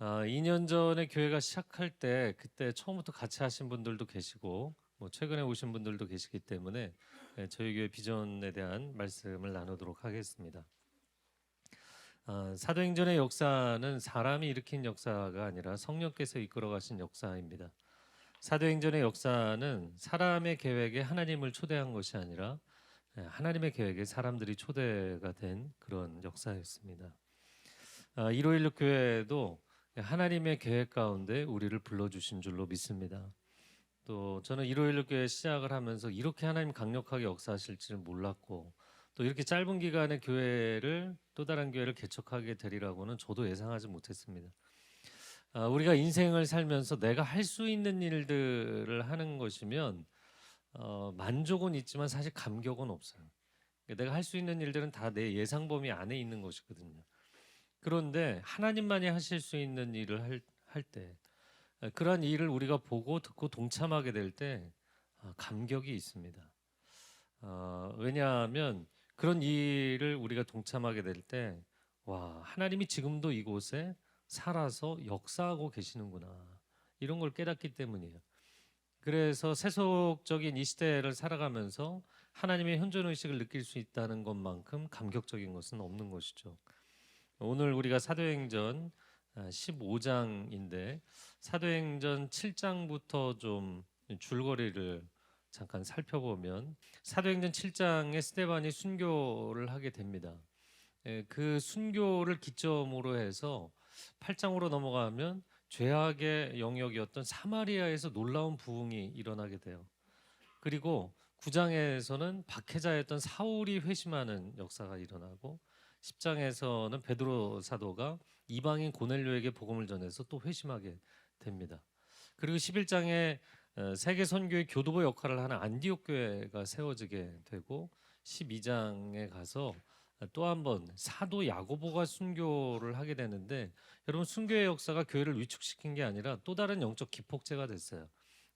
2년 전에 교회가 시작할 때 그때 처음부터 같이 하신 분들도 계시고 뭐 최근에 오신 분들도 계시기 때문에 저희 교회 비전에 대한 말씀을 나누도록 하겠습니다. 사도행전의 역사는 사람이 일으킨 역사가 아니라 성령께서 이끌어 가신 역사입니다. 사도행전의 역사는 사람의 계획에 하나님을 초대한 것이 아니라 하나님의 계획에 사람들이 초대가 된 그런 역사였습니다. 1516 교회도 하나님의 계획 가운데 우리를 불러주신 줄로 믿습니다. 또 저는 1516 교회 시작을 하면서 이렇게 하나님 강력하게 역사하실 줄은 몰랐고, 또 이렇게 짧은 기간에 교회를 또 다른 교회를 개척하게 되리라고는 저도 예상하지 못했습니다. 우리가 인생을 살면서 내가 할 수 있는 일들을 하는 것이면 만족은 있지만 사실 감격은 없어요. 내가 할 수 있는 일들은 다 내 예상 범위 안에 있는 것이거든요. 그런데 하나님만이 하실 수 있는 일을 할 때, 그러한 일을 우리가 보고 듣고 동참하게 될 때 감격이 있습니다. 왜냐하면 그런 일을 우리가 동참하게 될 때, 와, 하나님이 지금도 이곳에 살아서 역사하고 계시는구나, 이런 걸 깨닫기 때문이에요. 그래서 세속적인 이 시대를 살아가면서 하나님의 현존의식을 느낄 수 있다는 것만큼 감격적인 것은 없는 것이죠. 오늘 우리가 사도행전 15장인데 사도행전 7장부터 좀 줄거리를 잠깐 살펴보면, 사도행전 7장에 스데반이 순교를 하게 됩니다. 그 순교를 기점으로 해서 8장으로 넘어가면 죄악의 영역이었던 사마리아에서 놀라운 부흥이 일어나게 돼요. 그리고 9장에서는 박해자였던 사울이 회심하는 역사가 일어나고, 10장에서는 베드로 사도가 이방인 고넬료에게 복음을 전해서 또 회심하게 됩니다. 그리고 11장에 세계 선교의 교도보 역할을 하는 안디옥 교회가 세워지게 되고, 12장에 가서 또 한 번 사도 야고보가 순교를 하게 되는데, 여러분, 순교의 역사가 교회를 위축시킨 게 아니라 또 다른 영적 기폭제가 됐어요.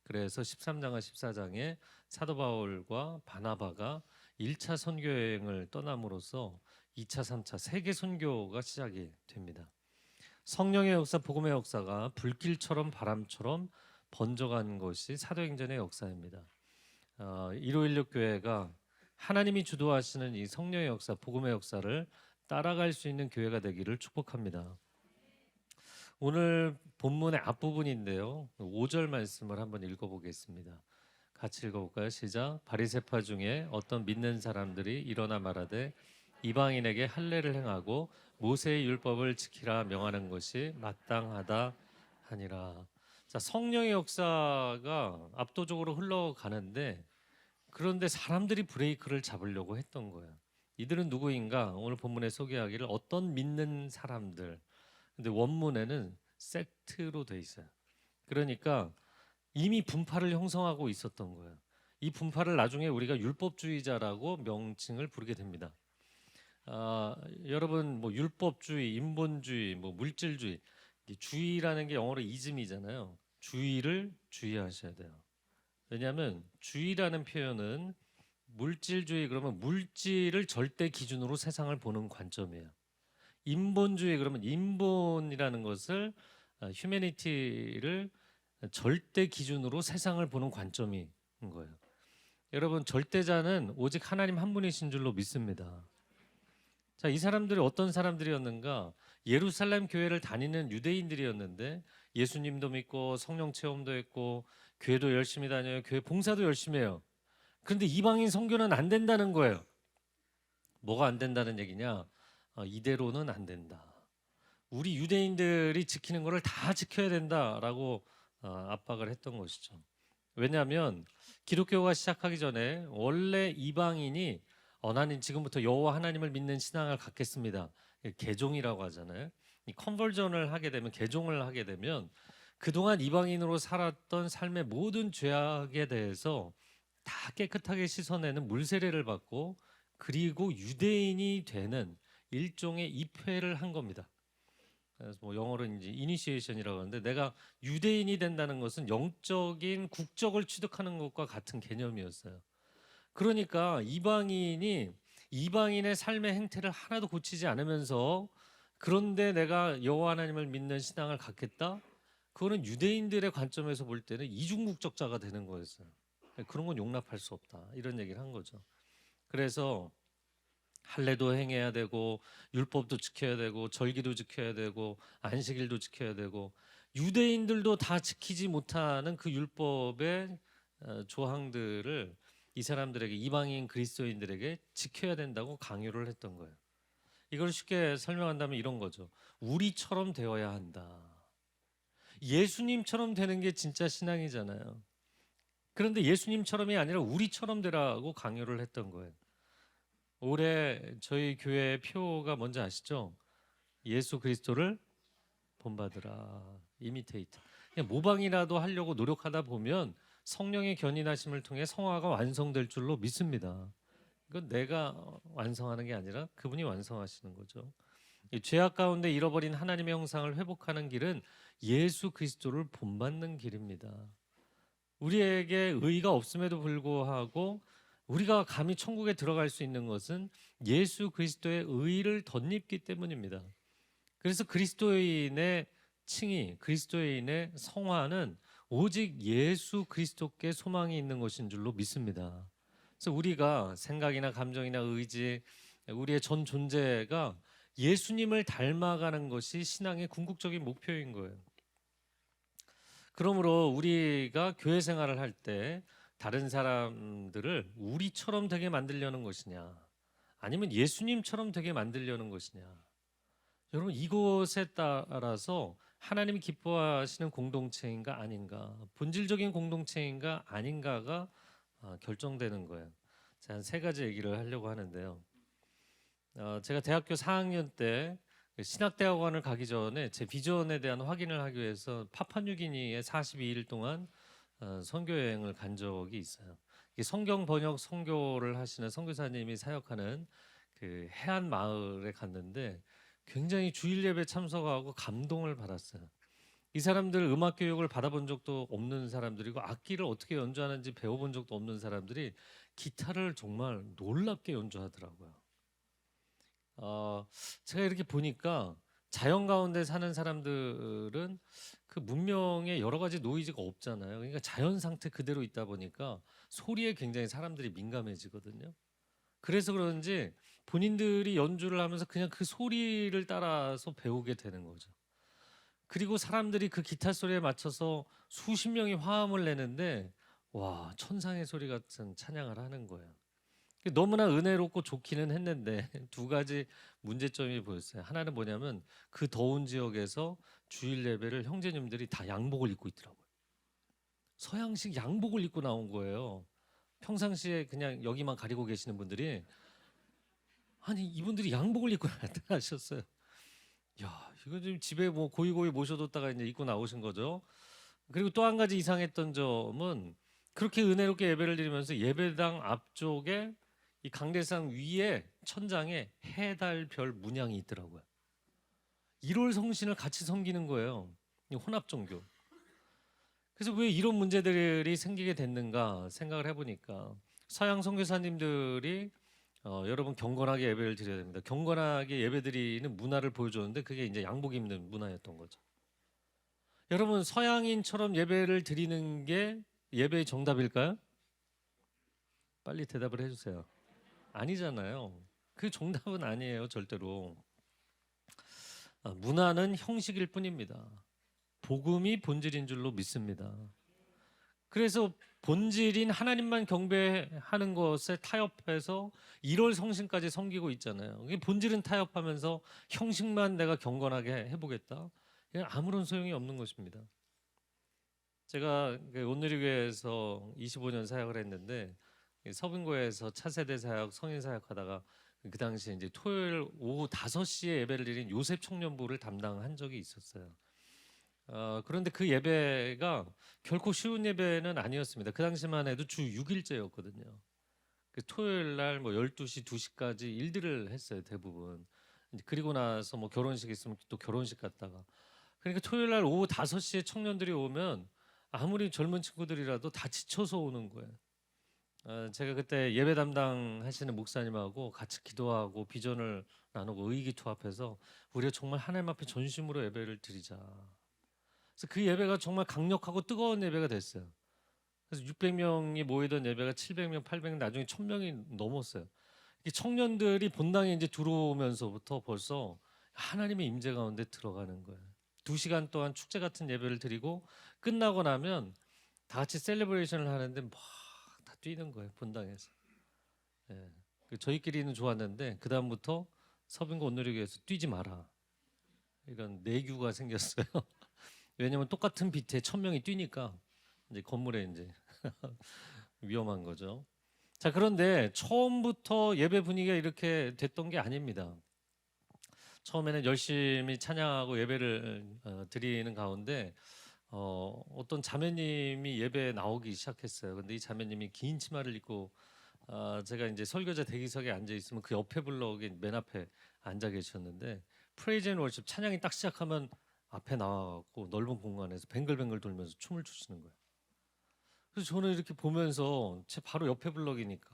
그래서 13장과 14장에 사도 바울과 바나바가 1차 선교 여행을 떠남으로써 2차, 3차 세계 선교가 시작이 됩니다. 성령의 역사, 복음의 역사가 불길처럼 바람처럼 번져간 것이 사도행전의 역사입니다. 1516 교회가 하나님이 주도하시는 이 성령의 역사, 복음의 역사를 따라갈 수 있는 교회가 되기를 축복합니다. 오늘 본문의 앞부분인데요, 5절 말씀을 한번 읽어보겠습니다. 같이 읽어볼까요? 시작. 바리새파 중에 어떤 믿는 사람들이 일어나 말하되 이방인에게 할례를 행하고 모세의 율법을 지키라 명하는 것이 마땅하다 하니라. 자, 성령의 역사가 압도적으로 흘러가는데, 그런데 사람들이 브레이크를 잡으려고 했던 거예요. 이들은 누구인가? 오늘 본문에 소개하기를 어떤 믿는 사람들. 근데 원문에는 섹트로 돼 있어요. 그러니까 이미 분파를 형성하고 있었던 거예요. 이 분파를 나중에 우리가 율법주의자라고 명칭을 부르게 됩니다. 여러분, 뭐 율법주의, 인본주의, 뭐 물질주의, 주의라는 게 영어로 이즘이잖아요. 주의를 주의하셔야 돼요. 왜냐하면 주의라는 표현은 물질주의, 그러면 물질을 절대 기준으로 세상을 보는 관점이에요. 인본주의, 그러면 인본이라는 것을 휴머니티를 절대 기준으로 세상을 보는 관점인 거예요. 여러분, 절대자는 오직 하나님 한 분이신 줄로 믿습니다. 자, 이 사람들이 어떤 사람들이었는가? 예루살렘 교회를 다니는 유대인들이었는데 예수님도 믿고 성령 체험도 했고 교회도 열심히 다녀요. 교회 봉사도 열심히 해요. 그런데 이방인 선교는 안 된다는 거예요. 뭐가 안 된다는 얘기냐? 이대로는 안 된다. 우리 유대인들이 지키는 것을 다 지켜야 된다라고 압박을 했던 것이죠. 왜냐하면 기독교가 시작하기 전에 원래 이방인이 나는 지금부터 여호와 하나님을 믿는 신앙을 갖겠습니다, 개종이라고 하잖아요. 이 컨버전을 하게 되면, 개종을 하게 되면 그동안 이방인으로 살았던 삶의 모든 죄악에 대해서 다 깨끗하게 씻어내는 물세례를 받고, 그리고 유대인이 되는 일종의 입회를 한 겁니다. 그래서 뭐 영어로는 이제 이니시에이션이라고 하는데, 내가 유대인이 된다는 것은 영적인 국적을 취득하는 것과 같은 개념이었어요. 그러니까 이방인의 삶의 행태를 하나도 고치지 않으면서 그런데 내가 여호와 하나님을 믿는 신앙을 갖겠다? 그거는 유대인들의 관점에서 볼 때는 이중국적자가 되는 거였어요. 그런 건 용납할 수 없다. 이런 얘기를 한 거죠. 그래서 할례도 행해야 되고 율법도 지켜야 되고 절기도 지켜야 되고 안식일도 지켜야 되고 유대인들도 다 지키지 못하는 그 율법의 조항들을 이 사람들에게, 이방인 그리스도인들에게 지켜야 된다고 강요를 했던 거예요. 이걸 쉽게 설명한다면 이런 거죠. 우리처럼 되어야 한다. 예수님처럼 되는 게 진짜 신앙이잖아요. 그런데 예수님처럼이 아니라 우리처럼 되라고 강요를 했던 거예요. 올해 저희 교회 표가 뭔지 아시죠? 예수 그리스도를 본받으라. 이미테이트. 그냥 모방이라도 하려고 노력하다 보면 성령의 견인하심을 통해 성화가 완성될 줄로 믿습니다. 이건 내가 완성하는 게 아니라 그분이 완성하시는 거죠. 이 죄악 가운데 잃어버린 하나님의 형상을 회복하는 길은 예수 그리스도를 본받는 길입니다. 우리에게 의가 없음에도 불구하고 우리가 감히 천국에 들어갈 수 있는 것은 예수 그리스도의 의를 덧입기 때문입니다. 그래서 그리스도인의 칭의, 그리스도인의 성화는 오직 예수 그리스도께 소망이 있는 것인 줄로 믿습니다. 그래서 우리가 생각이나 감정이나 의지, 우리의 전 존재가 예수님을 닮아가는 것이 신앙의 궁극적인 목표인 거예요. 그러므로 우리가 교회 생활을 할 때 다른 사람들을 우리처럼 되게 만들려는 것이냐, 아니면 예수님처럼 되게 만들려는 것이냐, 여러분 이것에 따라서 하나님이 기뻐하시는 공동체인가 아닌가, 본질적인 공동체인가 아닌가가 결정되는 거예요. 한 세 가지 얘기를 하려고 하는데요. 제가 대학교 4학년 때 신학대학원을 가기 전에 제 비전에 대한 확인을 하기 위해서 파푸아뉴기니에 42일 동안 선교 여행을 간 적이 있어요. 성경 번역 선교를 하시는 선교사님이 사역하는 그 해안 마을에 갔는데 굉장히 주일 예배 참석하고 감동을 받았어요. 이 사람들 음악 교육을 받아본 적도 없는 사람들이고 악기를 어떻게 연주하는지 배워본 적도 없는 사람들이 기타를 정말 놀랍게 연주하더라고요. 제가 이렇게 보니까 자연 가운데 사는 사람들은 그 문명에 여러 가지 노이즈가 없잖아요. 그러니까 자연 상태 그대로 있다 보니까 소리에 굉장히 사람들이 민감해지거든요. 그래서 그런지 본인들이 연주를 하면서 그냥 그 소리를 따라서 배우게 되는 거죠. 그리고 사람들이 그 기타 소리에 맞춰서 수십 명이 화음을 내는데 와, 천상의 소리 같은 찬양을 하는 거예요. 너무나 은혜롭고 좋기는 했는데 두 가지 문제점이 보였어요. 하나는 뭐냐면 그 더운 지역에서 주일 예배를 형제님들이 다 양복을 입고 있더라고요. 서양식 양복을 입고 나온 거예요. 평상시에 그냥 여기만 가리고 계시는 분들이, 아니 이분들이 양복을 입고 나타나셨어요. 야, 이거 좀 집에 뭐 고이고이 모셔뒀다가 이제 입고 나오신 거죠. 그리고 또 한 가지 이상했던 점은 그렇게 은혜롭게 예배를 드리면서 예배당 앞쪽에 이 강대상 위에 천장에 해, 달, 별 문양이 있더라고요. 1월 성신을 같이 섬기는 거예요. 혼합 종교. 그래서 왜 이런 문제들이 생기게 됐는가 생각을 해보니까 서양 선교사님들이 여러분 경건하게 예배를 드려야 됩니다. 경건하게 예배드리는 문화를 보여줬는데 그게 이제 양복 입는 문화였던 거죠. 여러분 서양인처럼 예배를 드리는 게 예배의 정답일까요? 빨리 대답을 해주세요. 아니잖아요. 그 정답은 아니에요, 절대로. 문화는 형식일 뿐입니다. 복음이 본질인 줄로 믿습니다. 그래서 본질인 하나님만 경배하는 것에 타협해서 1월 성신까지 섬기고 있잖아요. 본질은 타협하면서 형식만 내가 경건하게 해보겠다. 아무런 소용이 없는 것입니다. 제가 온누리교회에서 25년 사역을 했는데 서빙고에서 차세대 사역, 성인 사역하다가 그 당시에 이제 토요일 오후 5시에 예배를 드린 요셉 청년부를 담당한 적이 있었어요. 그런데 그 예배가 결코 쉬운 예배는 아니었습니다. 그 당시만 해도 주 6일째였거든요. 그 토요일 날 뭐 12시, 2시까지 일들을 했어요, 대부분. 그리고 나서 뭐 결혼식 있으면 또 결혼식 갔다가. 그러니까 토요일 날 오후 5시에 청년들이 오면 아무리 젊은 친구들이라도 다 지쳐서 오는 거예요. 제가 그때 예배 담당하시는 목사님하고 같이 기도하고 비전을 나누고 의기투합해서 우리가 정말 하나님 앞에 전심으로 예배를 드리자. 그래서 그 예배가 정말 강력하고 뜨거운 예배가 됐어요. 그래서 600명이 모이던 예배가 700명, 800명, 나중에 1000명이 넘었어요. 이 청년들이 본당에 이제 들어오면서부터 벌써 하나님의 임재 가운데 들어가는 거예요. 2시간 동안 축제 같은 예배를 드리고 끝나고 나면 다 같이 셀레브레이션을 하는데 막 다 뛰는 거예요, 본당에서. 예. 저희끼리는 좋았는데 그 다음부터 서빙과 온누리교회에서 뛰지 마라 이런 내규가 생겼어요. 왜냐면 똑같은 빛에 1000명이 뛰니까 이제 건물에 이제 위험한 거죠. 자, 그런데 처음부터 예배 분위기가 이렇게 됐던 게 아닙니다. 처음에는 열심히 찬양하고 예배를 드리는 가운데 어떤 자매님이 예배에 나오기 시작했어요. 근데 이 자매님이 긴 치마를 입고 제가 이제 설교자 대기석에 앉아 있으면 그 옆에 블럭에 맨 앞에 앉아 계셨는데 프레이즈 앤 월십 찬양이 딱 시작하면 앞에 나와갖고 넓은 공간에서 뱅글뱅글 돌면서 춤을 추시는 거예요. 그래서 저는 이렇게 보면서 제 바로 옆에 블럭이니까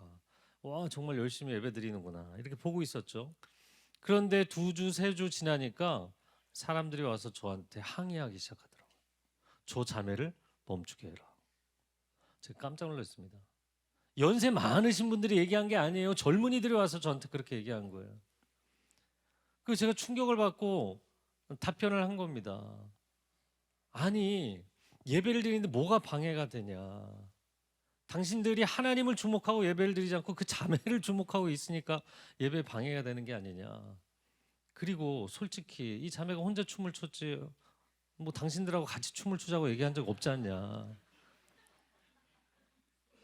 와 정말 열심히 예배 드리는구나 이렇게 보고 있었죠. 그런데 2주, 3주 지나니까 사람들이 와서 저한테 항의하기 시작하더라고요. 저 자매를 멈추게 해라. 제가 깜짝 놀랐습니다. 연세 많으신 분들이 얘기한 게 아니에요. 젊은이들이 와서 저한테 그렇게 얘기한 거예요. 그래서 제가 충격을 받고 답변을 한 겁니다. 아니 예배를 드리는데 뭐가 방해가 되냐. 당신들이 하나님을 주목하고 예배를 드리지 않고 그 자매를 주목하고 있으니까 예배 방해가 되는 게 아니냐. 그리고 솔직히 이 자매가 혼자 춤을 췄지 뭐 당신들하고 같이 춤을 추자고 얘기한 적 없지 않냐.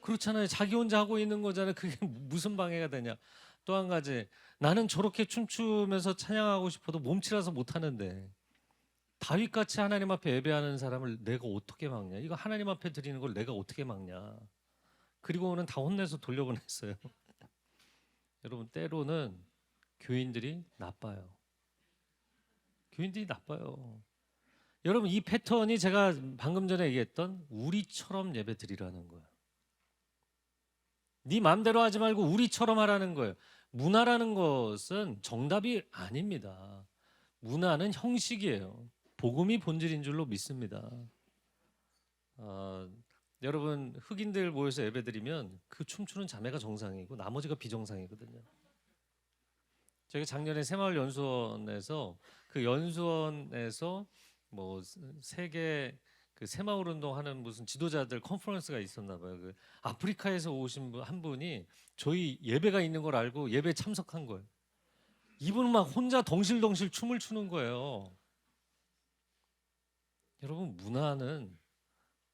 그렇잖아요. 자기 혼자 하고 있는 거잖아요. 그게 무슨 방해가 되냐. 또 한 가지 나는 저렇게 춤추면서 찬양하고 싶어도 몸치라서 못 하는데 다윗같이 하나님 앞에 예배하는 사람을 내가 어떻게 막냐. 이거 하나님 앞에 드리는 걸 내가 어떻게 막냐. 그리고는 다 혼내서 돌려보냈어요. 여러분 때로는 교인들이 나빠요. 교인들이 나빠요. 여러분 이 패턴이 제가 방금 전에 얘기했던 우리처럼 예배 드리라는 거예요. 네 마음대로 하지 말고 우리처럼 하라는 거예요. 문화라는 것은 정답이 아닙니다. 문화는 형식이에요. 복음이 본질인 줄로 믿습니다. 여러분 흑인들 모여서 예배드리면 그 춤추는 자매가 정상이고 나머지가 비정상이거든요. 저희가 작년에 새마을 연수원에서 그 연수원에서 뭐 세계 그 새마을 운동하는 무슨 지도자들 컨퍼런스가 있었나 봐요. 그 아프리카에서 오신 한 분이 저희 예배가 있는 걸 알고 예배에 참석한 거예요. 이분은 막 혼자 덩실덩실 춤을 추는 거예요. 여러분 문화는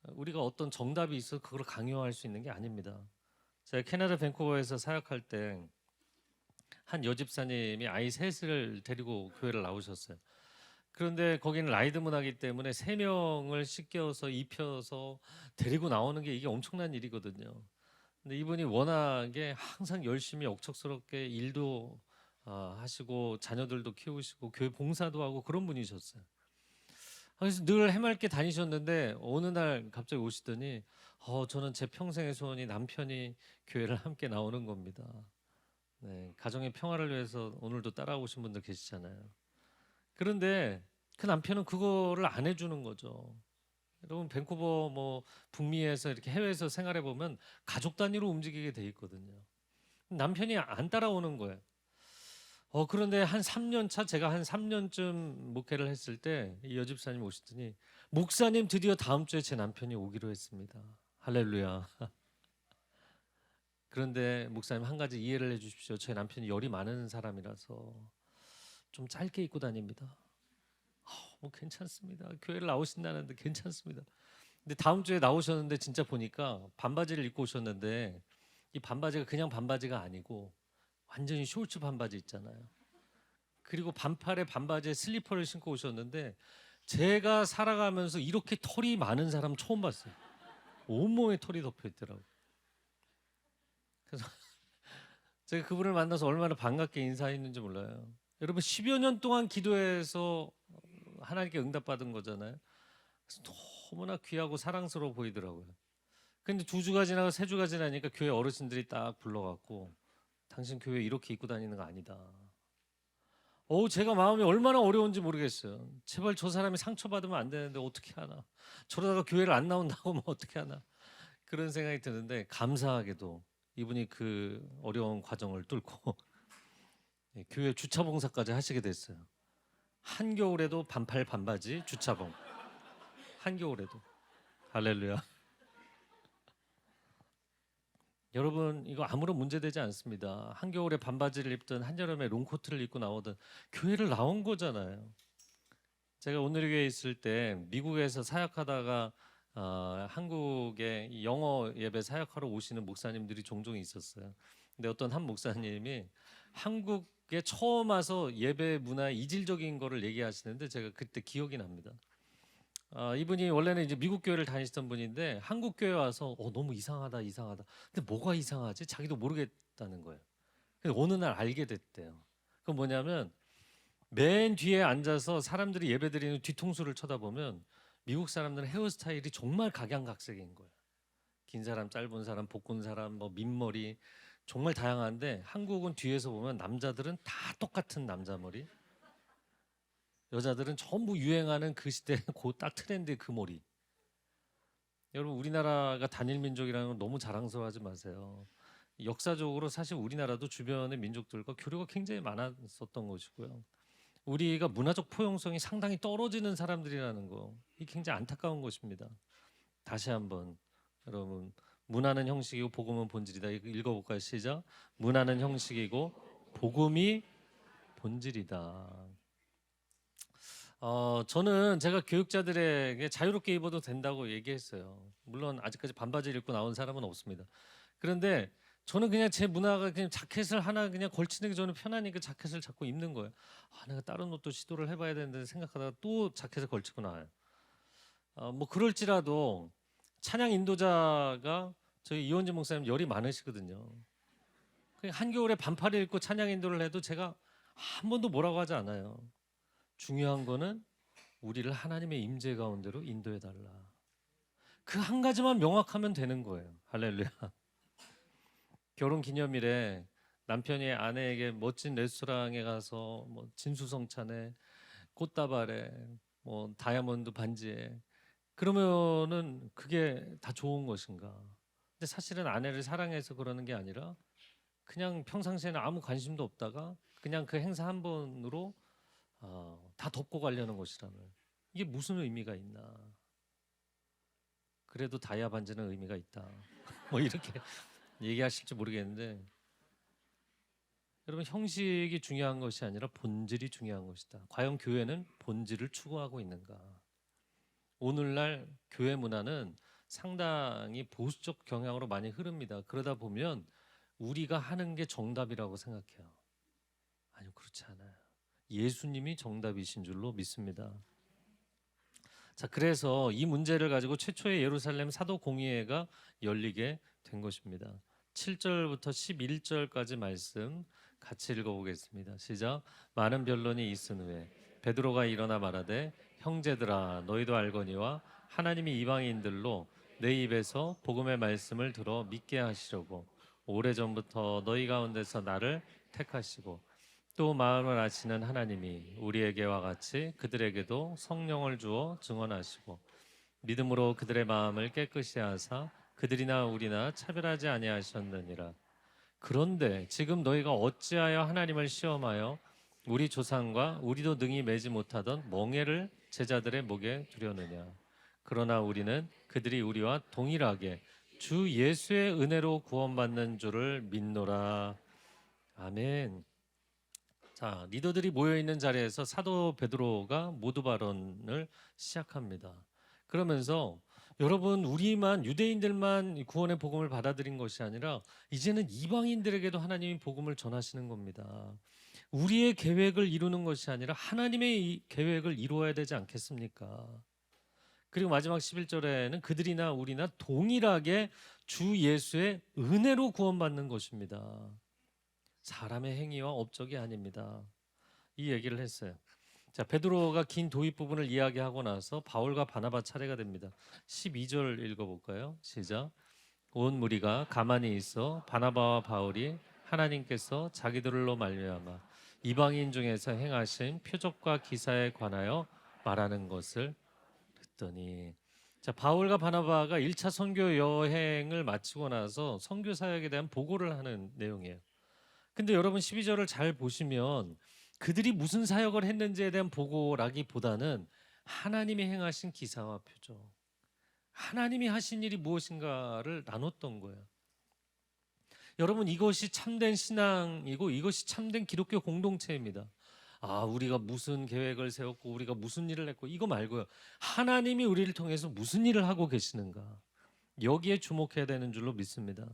우리가 어떤 정답이 있어 그걸 강요할 수 있는 게 아닙니다. 제가 캐나다 밴쿠버에서 사역할 때 한 여집사님이 아이 셋을 데리고 교회를 나오셨어요. 그런데 거기는 라이드 문화이기 때문에 3명을 씻겨서 입혀서 데리고 나오는 게 이게 엄청난 일이거든요. 근데 이분이 워낙에 항상 열심히 억척스럽게 일도 하시고 자녀들도 키우시고 교회 봉사도 하고 그런 분이셨어요. 그래서 늘 해맑게 다니셨는데 어느 날 갑자기 오시더니 저는 제 평생의 소원이 남편이 교회를 함께 나오는 겁니다. 네, 가정의 평화를 위해서 오늘도 따라오신 분들 계시잖아요. 그런데 그 남편은 그거를 안 해주는 거죠. 여러분 밴쿠버 뭐 북미에서 이렇게 해외에서 생활해 보면 가족 단위로 움직이게 돼 있거든요. 남편이 안 따라오는 거예요. 그런데 한 3년 차 제가 한 3년쯤 목회를 했을 때 이 여집사님 오시더니 목사님 드디어 다음 주에 제 남편이 오기로 했습니다. 할렐루야. 그런데 목사님 한 가지 이해를 해주십시오. 제 남편이 열이 많은 사람이라서 좀 짧게 입고 다닙니다. 뭐 괜찮습니다. 교회를 나오신다는데 괜찮습니다. 근데 다음 주에 나오셨는데 진짜 보니까 반바지를 입고 오셨는데 이 반바지가 그냥 반바지가 아니고 완전히 숄츠 반바지 있잖아요. 그리고 반팔에 반바지에 슬리퍼를 신고 오셨는데 제가 살아가면서 이렇게 털이 많은 사람 처음 봤어요. 온몸에 털이 덮여 있더라고요. 그래서 제가 그분을 만나서 얼마나 반갑게 인사했는지 몰라요. 여러분 10여 년 동안 기도해서 하나님께 응답받은 거잖아요. 그래서 너무나 귀하고 사랑스러워 보이더라고요. 근데 2주가 지나고 3주가 지나니까 교회 어르신들이 딱 불러갖고 당신 교회 이렇게 입고 다니는 거 아니다. 제가 마음이 얼마나 어려운지 모르겠어요. 제발 저 사람이 상처받으면 안 되는데 어떻게 하나. 저러다가 교회를 안 나온다고 하면 어떻게 하나. 그런 생각이 드는데 감사하게도 이분이 그 어려운 과정을 뚫고 교회 주차봉사까지 하시게 됐어요. 한겨울에도 반팔 반바지 주차봉. 한겨울에도. 할렐루야. 여러분 이거 아무런 문제되지 않습니다. 한겨울에 반바지를 입든 한여름에 롱코트를 입고 나오든 교회를 나온 거잖아요. 제가 오늘 교회에 있을 때 미국에서 사역하다가 한국에 영어 예배 사역하러 오시는 목사님들이 종종 있었어요. 근데 어떤 한 목사님이 한국에 처음 와서 예배 문화 이질적인 거를 얘기하시는데 제가 그때 기억이 납니다. 이분이 원래는 이제 미국 교회를 다니시던 분인데 한국 교회 와서 너무 이상하다. 근데 뭐가 이상하지? 자기도 모르겠다는 거예요. 근데 어느 날 알게 됐대요. 그건 뭐냐면 맨 뒤에 앉아서 사람들이 예배드리는 뒤통수를 쳐다보면 미국 사람들은 헤어스타일이 정말 각양각색인 거예요. 긴 사람, 짧은 사람, 볶은 사람, 뭐 민머리 정말 다양한데 한국은 뒤에서 보면 남자들은 다 똑같은 남자 머리, 여자들은 전부 유행하는 그 시대 그 딱 트렌드의 그 머리. 여러분 우리나라가 단일 민족이라는 건 너무 자랑스러워하지 마세요. 역사적으로 사실 우리나라도 주변의 민족들과 교류가 굉장히 많았었던 것이고요. 우리가 문화적 포용성이 상당히 떨어지는 사람들이라는 거, 이게 굉장히 안타까운 것입니다. 다시 한번 여러분, 문화는 형식이고 복음은 본질이다. 이거 읽어볼까요? 시작. 문화는 형식이고 복음이 본질이다. 저는 제가 교육자들에게 자유롭게 입어도 된다고 얘기했어요. 물론 아직까지 반바지를 입고 나온 사람은 없습니다. 그런데 저는 그냥 제 문화가 그냥 자켓을 하나 그냥 걸치는 게 저는 편하니까 자켓을 자꾸 입는 거예요. 내가 다른 옷도 시도를 해봐야 되는데 생각하다가 또 자켓을 걸치고 나와요. 뭐 그럴지라도 찬양 인도자가 저희 이원진 목사님 열이 많으시거든요. 그냥 한겨울에 반팔을 입고 찬양 인도를 해도 제가 한 번도 뭐라고 하지 않아요. 중요한 거는 우리를 하나님의 임재 가운데로 인도해 달라. 그 한 가지만 명확하면 되는 거예요. 할렐루야. 결혼 기념일에 남편이 아내에게 멋진 레스토랑에 가서 뭐 진수성찬에 꽃다발에 뭐 다이아몬드 반지에 그러면은 그게 다 좋은 것인가? 근데 사실은 아내를 사랑해서 그러는 게 아니라 그냥 평상시에는 아무 관심도 없다가 그냥 그 행사 한 번으로 다 덮고 가려는 것이라면 이게 무슨 의미가 있나? 그래도 다이아 반지는 의미가 있다. 뭐 이렇게 얘기하실지 모르겠는데 여러분 형식이 중요한 것이 아니라 본질이 중요한 것이다. 과연 교회는 본질을 추구하고 있는가? 오늘날 교회 문화는 상당히 보수적 경향으로 많이 흐릅니다. 그러다 보면 우리가 하는 게 정답이라고 생각해요. 아니요, 그렇지 않아요. 예수님이 정답이신 줄로 믿습니다. 자, 그래서 이 문제를 가지고 최초의 예루살렘 사도 공의회가 열리게 된 것입니다. 7절부터 11절까지 말씀 같이 읽어보겠습니다. 시작. 많은 변론이 있은 후에 베드로가 일어나 말하되 형제들아 너희도 알거니와 하나님이 이방인들로 내 입에서 복음의 말씀을 들어 믿게 하시려고 오래전부터 너희 가운데서 나를 택하시고 또 마음을 아시는 하나님이 우리에게와 같이 그들에게도 성령을 주어 증언하시고 믿음으로 그들의 마음을 깨끗이 하사 그들이나 우리나 차별하지 아니하셨느니라. 그런데 지금 너희가 어찌하여 하나님을 시험하여 우리 조상과 우리도 능히 매지 못하던 멍에를 제자들의 목에 두려느냐. 그러나 우리는 그들이 우리와 동일하게 주 예수의 은혜로 구원받는 줄을 믿노라. 아멘. 자, 리더들이 모여 있는 자리에서 사도 베드로가 모두 발언을 시작합니다. 그러면서 여러분 우리만 유대인들만 구원의 복음을 받아들인 것이 아니라 이제는 이방인들에게도 하나님이 복음을 전하시는 겁니다. 우리의 계획을 이루는 것이 아니라 하나님의 계획을 이루어야 되지 않겠습니까? 그리고 마지막 11절에는 그들이나 우리나 동일하게 주 예수의 은혜로 구원받는 것입니다. 사람의 행위와 업적이 아닙니다. 이 얘기를 했어요. 자, 베드로가 긴 도입 부분을 이야기하고 나서 바울과 바나바 차례가 됩니다. 12절 읽어볼까요? 시작. 온 무리가 가만히 있어 바나바와 바울이 하나님께서 자기들로 말미암아 이방인 중에서 행하신 표적과 기사에 관하여 말하는 것을 듣더니. 자, 바울과 바나바가 1차 선교 여행을 마치고 나서 선교 사역에 대한 보고를 하는 내용이에요. 근데 여러분 12절을 잘 보시면 그들이 무슨 사역을 했는지에 대한 보고라기보다는 하나님이 행하신 기사와 표적, 하나님이 하신 일이 무엇인가를 나눴던 거예요. 여러분, 이것이 참된 신앙이고 이것이 참된 기독교 공동체입니다. 우리가 무슨 계획을 세웠고 우리가 무슨 일을 했고 이거 말고요. 하나님이 우리를 통해서 무슨 일을 하고 계시는가, 여기에 주목해야 되는 줄로 믿습니다.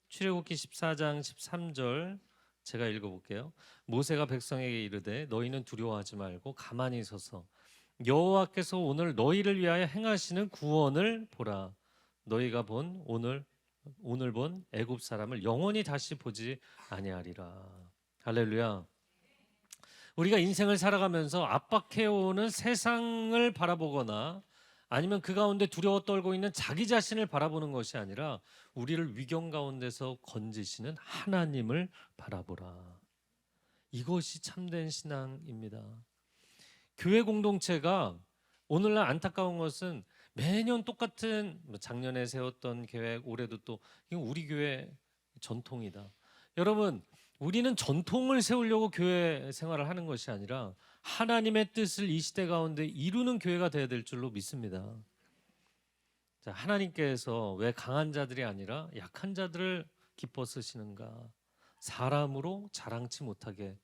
출애굽기 14장 13절 제가 읽어볼게요. 모세가 백성에게 이르되 너희는 두려워하지 말고 가만히 서서 여호와께서 오늘 너희를 위하여 행하시는 구원을 보라. 너희가 본 오늘 본 애굽 사람을 영원히 다시 보지 아니하리라. 할렐루야. 우리가 인생을 살아가면서 압박해오는 세상을 바라보거나 아니면 그 가운데 두려워 떨고 있는 자기 자신을 바라보는 것이 아니라 우리를 위경 가운데서 건지시는 하나님을 바라보라. 이것이 참된 신앙입니다. 교회 공동체가 오늘날 안타까운 것은 매년 똑같은, 작년에 세웠던 계획 올해도 또 이건 우리 교회 전통이다. 여러분, 우리는 전통을 세우려고 교회 생활을 하는 것이 아니라 하나님의 뜻을 이 시대 가운데 이루는 교회가 되어야 될 줄로 믿습니다. 자, 하나님께서 왜 강한 자들이 아니라 약한 자들을 기뻐 쓰시는가? 사람으로 자랑치 못하게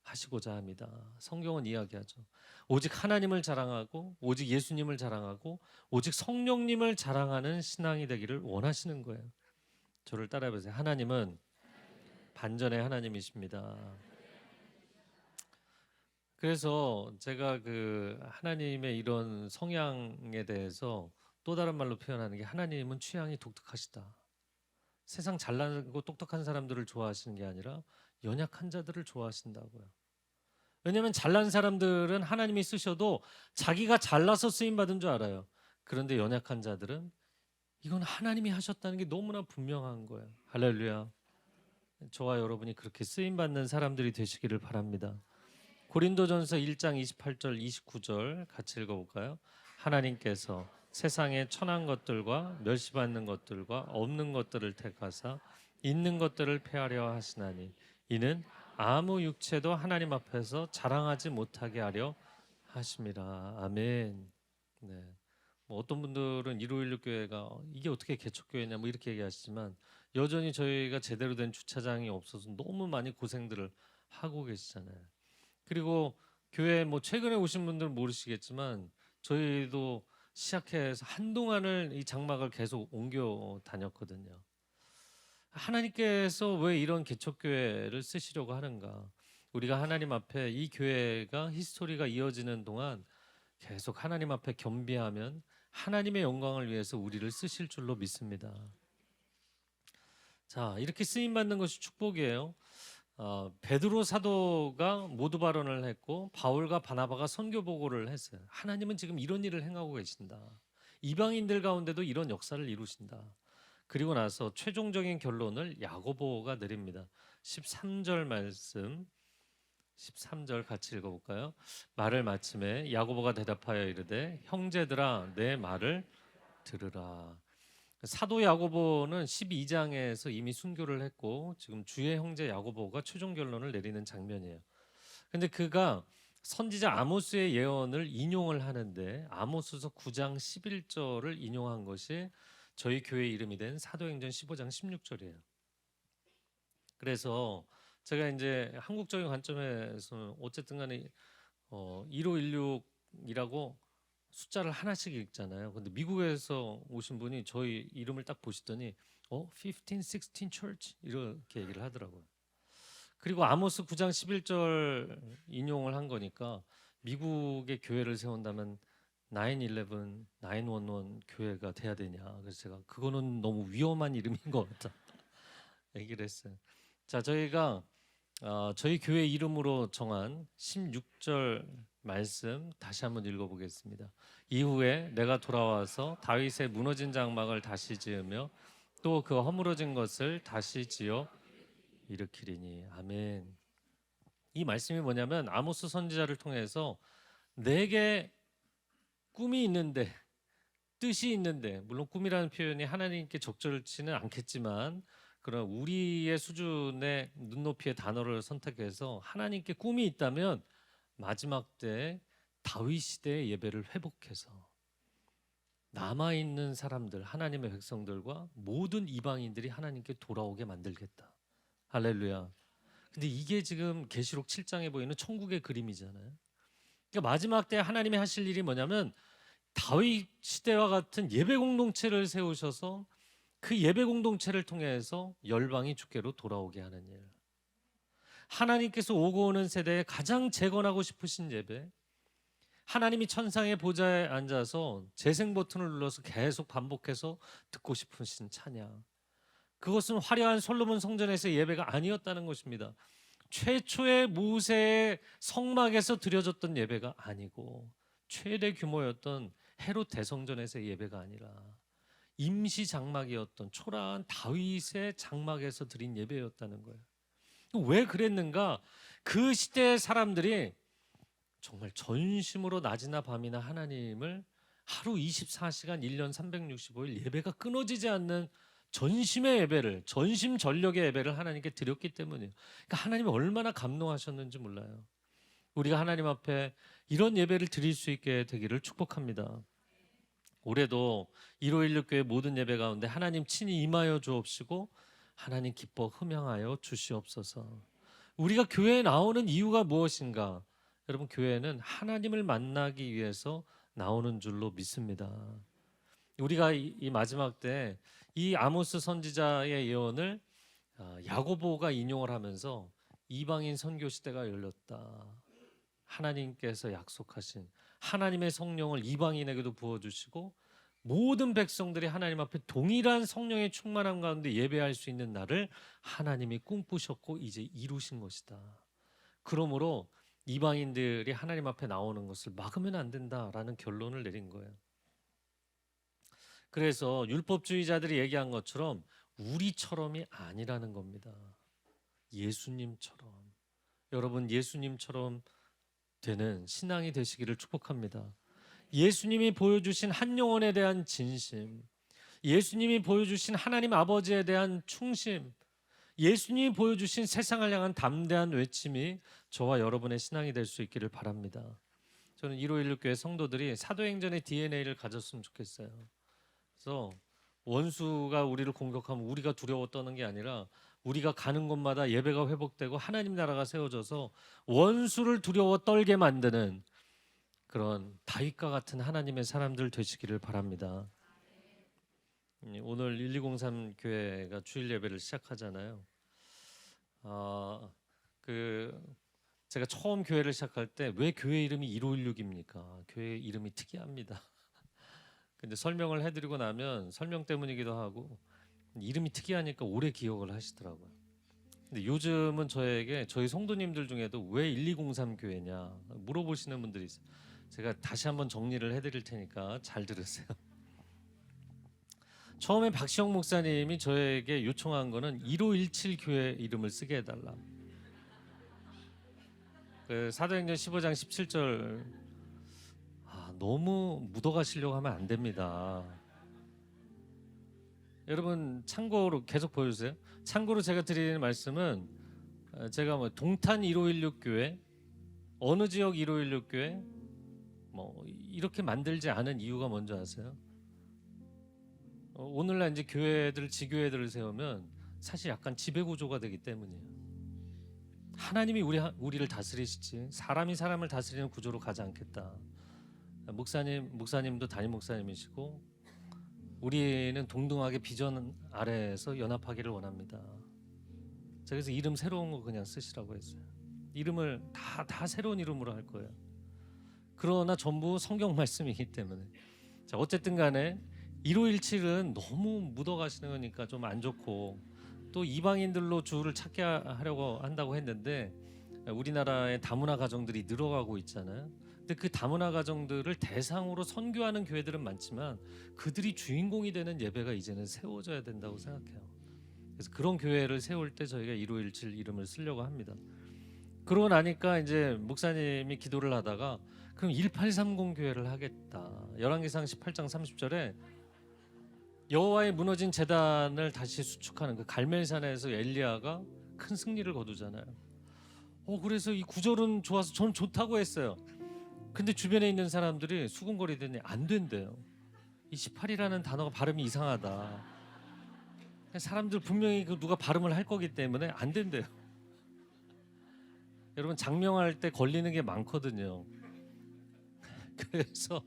하시고자 합니다. 성경은 이야기하죠. 오직 하나님을 자랑하고 오직 예수님을 자랑하고 오직 성령님을 자랑하는 신앙이 되기를 원하시는 거예요. 저를 따라해 보세요. 하나님은 반전의 하나님이십니다. 그래서 제가 그 하나님의 이런 성향에 대해서 또 다른 말로 표현하는 게, 하나님은 취향이 독특하시다. 세상 잘나고 똑똑한 사람들을 좋아하시는 게 아니라 연약한 자들을 좋아하신다고요. 왜냐하면 잘난 사람들은 하나님이 쓰셔도 자기가 잘나서 쓰임 받은 줄 알아요. 그런데 연약한 자들은 이건 하나님이 하셨다는 게 너무나 분명한 거예요. 할렐루야. 저와 여러분이 그렇게 쓰임 받는 사람들이 되시기를 바랍니다. 고린도전서 1장 28절 29절 같이 읽어볼까요? 하나님께서 세상의 천한 것들과 멸시받는 것들과 없는 것들을 택하사 있는 것들을 폐하려 하시나니 이는 아무 육체도 하나님 앞에서 자랑하지 못하게 하려 하심이라. 아멘. 네. 어떤 분들은 1516 교회가 이게 어떻게 개척교회냐 이렇게 얘기하시지만 여전히 저희가 제대로 된 주차장이 없어서 너무 많이 고생들을 하고 계시잖아요. 그리고 교회 최근에 오신 분들은 모르시겠지만 저희도 시작해서 한동안을 이 장막을 계속 옮겨 다녔거든요. 하나님께서 왜 이런 개척교회를 쓰시려고 하는가? 우리가 하나님 앞에 이 교회가 히스토리가 이어지는 동안 계속 하나님 앞에 겸비하면 하나님의 영광을 위해서 우리를 쓰실 줄로 믿습니다. 자, 이렇게 쓰임 받는 것이 축복이에요. 베드로 사도가 모두 발언을 했고 바울과 바나바가 선교 보고를 했어요. 하나님은 지금 이런 일을 행하고 계신다. 이방인들 가운데도 이런 역사를 이루신다. 그리고 나서 최종적인 결론을 야고보가 내립니다. 13절 말씀 13절 같이 읽어볼까요? 말을 마침에 야고보가 대답하여 이르되 형제들아 내 말을 들으라. 사도 야고보는 12장에서 이미 순교를 했고 지금 주의 형제 야고보가 최종 결론을 내리는 장면이에요. 근데 그가 선지자 아모스의 예언을 인용을 하는데 아모스서 9장 11절을 인용한 것이 저희 교회 이름이 된 사도행전 15장 16절이에요. 그래서 제가 이제 한국적인 관점에서 어쨌든 간에 1516이라고 숫자를 하나씩 읽잖아요. 근데 미국에서 오신 분이 저희 이름을 딱 보시더니 15, 16 church 이렇게 얘기를 하더라고요. 그리고 아모스 9장 11절 인용을 한 거니까 미국의 교회를 세운다면 911, 911 교회가 돼야 되냐. 그래서 제가 그거는 너무 위험한 이름인 것 같다 얘기를 했어요. 자, 저희가 저희 교회 이름으로 정한 16절 말씀 다시 한번 읽어보겠습니다. 이후에 내가 돌아와서 다윗의 무너진 장막을 다시 지으며 또 그 허물어진 것을 다시 지어 일으키리니. 아멘. 이 말씀이 뭐냐면 아모스 선지자를 통해서 내게 꿈이 있는데, 뜻이 있는데, 물론 꿈이라는 표현이 하나님께 적절치는 않겠지만, 그런 우리의 수준의 눈높이의 단어를 선택해서 하나님께 꿈이 있다면 마지막 때 다윗 시대의 예배를 회복해서 남아있는 사람들, 하나님의 백성들과 모든 이방인들이 하나님께 돌아오게 만들겠다. 할렐루야. 근데 이게 지금 계시록 7장에 보이는 천국의 그림이잖아요. 그러니까 마지막 때 하나님이 하실 일이 뭐냐면 다윗 시대와 같은 예배 공동체를 세우셔서 그 예배 공동체를 통해서 열방이 주께로 돌아오게 하는 일. 하나님께서 오고 오는 세대에 가장 재건하고 싶으신 예배, 하나님이 천상의 보좌에 앉아서 재생 버튼을 눌러서 계속 반복해서 듣고 싶으신 찬양, 그것은 화려한 솔로몬 성전에서의 예배가 아니었다는 것입니다. 최초의 모세의 성막에서 드려졌던 예배가 아니고 최대 규모였던 헤롯 대성전에서의 예배가 아니라 임시 장막이었던 초라한 다윗의 장막에서 드린 예배였다는 거예요. 왜 그랬는가? 그 시대의 사람들이 정말 전심으로 낮이나 밤이나 하나님을 하루 24시간 1년 365일 예배가 끊어지지 않는 전심의 예배를, 전심 전력의 예배를 하나님께 드렸기 때문이에요. 그러니까 하나님이 얼마나 감동하셨는지 몰라요. 우리가 하나님 앞에 이런 예배를 드릴 수 있게 되기를 축복합니다. 올해도 1516교회 모든 예배 가운데 하나님 친히 임하여 주옵시고 하나님 기뻐 흠양하여 주시옵소서. 우리가 교회에 나오는 이유가 무엇인가? 여러분, 교회는 하나님을 만나기 위해서 나오는 줄로 믿습니다. 우리가 이 마지막 때 이 아모스 선지자의 예언을 야고보가 인용을 하면서 이방인 선교 시대가 열렸다. 하나님께서 약속하신 하나님의 성령을 이방인에게도 부어주시고 모든 백성들이 하나님 앞에 동일한 성령의 충만함 가운데 예배할 수 있는 날을 하나님이 꿈꾸셨고 이제 이루신 것이다. 그러므로 이방인들이 하나님 앞에 나오는 것을 막으면 안 된다라는 결론을 내린 거예요. 그래서 율법주의자들이 얘기한 것처럼 우리처럼이 아니라는 겁니다. 예수님처럼. 여러분, 예수님처럼 되는 신앙이 되시기를 축복합니다. 예수님이 보여주신 한 영혼에 대한 진심, 예수님이 보여주신 하나님 아버지에 대한 충심, 예수님이 보여주신 세상을 향한 담대한 외침이 저와 여러분의 신앙이 될 수 있기를 바랍니다. 저는 1516교회 성도들이 사도행전의 DNA를 가졌으면 좋겠어요. 그래서 원수가 우리를 공격하면 우리가 두려워 떠는 게 아니라 우리가 가는 곳마다 예배가 회복되고 하나님 나라가 세워져서 원수를 두려워 떨게 만드는 그런 다윗과 같은 하나님의 사람들 되시기를 바랍니다. 오늘 1203 교회가 주일 예배를 시작하잖아요. 제가 처음 교회를 시작할 때 왜 교회 이름이 1516입니까? 교회 이름이 특이합니다. 근데 설명을 해드리고 나면 설명 때문이기도 하고 이름이 특이하니까 오래 기억을 하시더라고요. 근데 요즘은 저에게 저희 성도님들 중에도 왜 1203 교회냐 물어보시는 분들이 있어요. 제가 다시 한번 정리를 해드릴 테니까 잘 들으세요. 처음에 박시영 목사님이 저에게 요청한 거는 1517 교회 이름을 쓰게 해달라. 사도행전 15장 17절 너무 묻어가시려고 하면 안 됩니다. 여러분 참고로 계속 보여주세요. 참고로 제가 드리는 말씀은 제가 뭐 동탄 1516 교회, 어느 지역 1516 교회 뭐 이렇게 만들지 않은 이유가 뭔지 아세요? 오늘날 이제 교회들, 지교회들을 세우면 사실 약간 지배구조가 되기 때문이에요. 하나님이 우리를 다스리시지 사람이 사람을 다스리는 구조로 가지 않겠다. 목사님도 담임 목사님이시고 우리는 동등하게 비전 아래에서 연합하기를 원합니다. 자, 그래서 이름 새로운 거 그냥 쓰시라고 했어요. 이름을 다 새로운 이름으로 할 거예요. 그러나 전부 성경 말씀이기 때문에. 자, 어쨌든 간에 1517은 너무 묻어가시는 거니까 좀 안 좋고 또 이방인들로 주를 찾게 하려고 한다고 했는데 우리나라의 다문화 가정들이 늘어가고 있잖아요. 근데 그 다문화 가정들을 대상으로 선교하는 교회들은 많지만 그들이 주인공이 되는 예배가 이제는 세워져야 된다고 생각해요. 그래서 그런 교회를 세울 때 저희가 1517 이름을 쓰려고 합니다. 그러고 나니까 이제 목사님이 기도를 하다가 그럼 1830 교회를 하겠다. 열왕기상 18장 30절에 여호와의 무너진 제단을 다시 수축하는 그 갈멜산에서 엘리야가 큰 승리를 거두잖아요. 그래서 이 구절은 좋아서 저는 좋다고 했어요. 근데 주변에 있는 사람들이 수군거리더니 안 된대요. 이 18이라는 단어가 발음이 이상하다. 사람들 분명히 그 누가 발음을 할 거기 때문에 안 된대요. 여러분 장명할 때 걸리는 게 많거든요. 그래서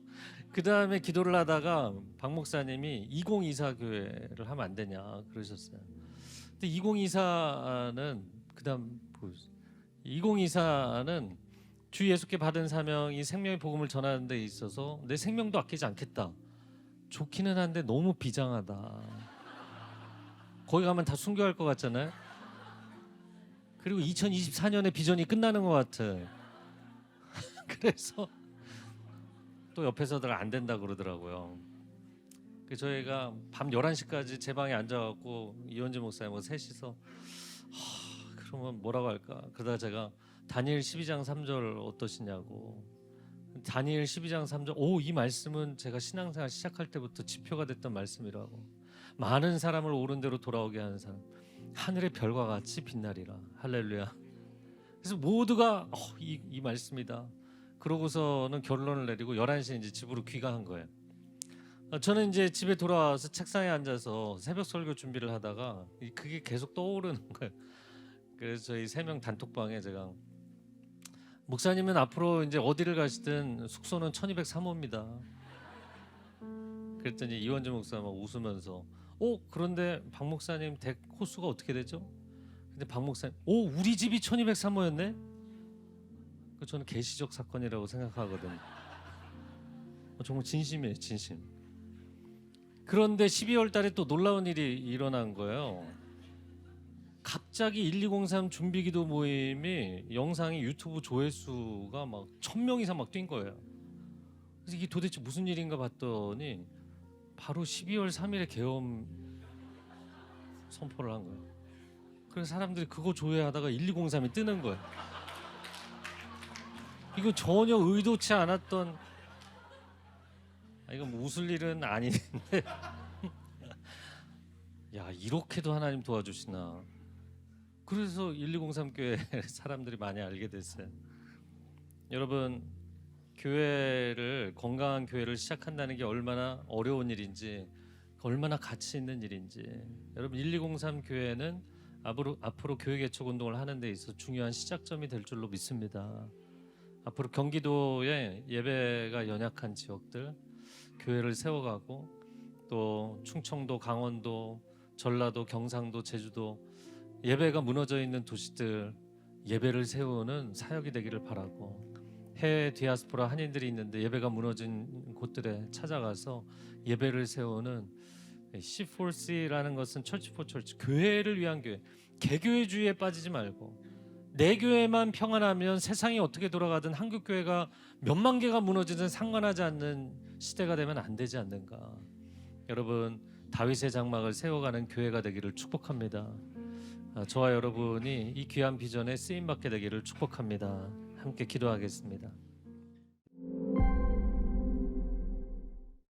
그 다음에 기도를 하다가 박 목사님이 2024 교회를 하면 안 되냐 그러셨어요. 근데 2024는 그다음 2024는 주 예수께 받은 사명이 생명의 복음을 전하는 데 있어서 내 생명도 아끼지 않겠다. 좋기는 한데 너무 비장하다. 거기 가면 다 순교할 것 같잖아요. 그리고 2024년에 비전이 끝나는 것 같아. 그래서 또 옆에서들 안 된다 그러더라고요. 저희가 밤 11시까지 제 방에 앉아갖고 이원재 목사님하고 셋이서 그러면 뭐라고 할까? 그러다가 제가 다니엘 12장 3절 어떠시냐고. 다니엘 12장 3절 이 말씀은 제가 신앙생활 시작할 때부터 지표가 됐던 말씀이라고. 많은 사람을 옳은 대로 돌아오게 하는 사람 하늘의 별과 같이 빛나리라. 할렐루야. 그래서 모두가 이 말씀이다. 그러고서는 결론을 내리고 11시에 이제 집으로 귀가한 거예요. 저는 이제 집에 돌아와서 책상에 앉아서 새벽 설교 준비를 하다가 그게 계속 떠오르는 거예요. 그래서 저희 3명 단톡방에 제가 목사님은 앞으로 이제 어디를 가시든 숙소는 1203호입니다. 그랬더니 이원재 목사가 막 웃으면서 그런데 박 목사님 댁 호수가 어떻게 되죠? 근데 박 목사님 우리 집이 1203호였네? 저는 계시적 사건이라고 생각하거든요. 정말 진심이에요, 진심. 그런데 12월 달에 또 놀라운 일이 일어난 거예요. 갑자기 1203 준비기도 모임이 영상이 유튜브 조회수가 막 1000명 이상 막 뛴 거예요. 그래서 이게 도대체 무슨 일인가 봤더니 바로 12월 3일에 계엄 선포를 한 거예요. 그래서 사람들이 그거 조회하다가 1203이 뜨는 거예요. 이거 전혀 의도치 않았던 이건 뭐 웃을 일은 아닌데 야 이렇게도 하나님 도와주시나. 그래서 1203 교회 사람들이 많이 알게 됐어요. 여러분 교회를 건강한 교회를 시작한다는 게 얼마나 어려운 일인지 얼마나 가치 있는 일인지 여러분 1203 교회는 앞으로 교회 개척 운동을 하는 데 있어서 중요한 시작점이 될 줄로 믿습니다. 앞으로 경기도에 예배가 연약한 지역들 교회를 세워가고 또 충청도, 강원도, 전라도, 경상도, 제주도 예배가 무너져 있는 도시들 예배를 세우는 사역이 되기를 바라고 해외 디아스포라 한인들이 있는데 예배가 무너진 곳들에 찾아가서 예배를 세우는 C4C라는 것은 철치 포 철치 교회를 위한 교회 개교회주의에 빠지지 말고 내 교회만 평안하면 세상이 어떻게 돌아가든 한국 교회가 몇만 개가 무너지든 상관하지 않는 시대가 되면 안 되지 않는가. 여러분 다윗의 장막을 세워가는 교회가 되기를 축복합니다. 저와 여러분이 이 귀한 비전에 쓰임받게 되기를 축복합니다. 함께 기도하겠습니다.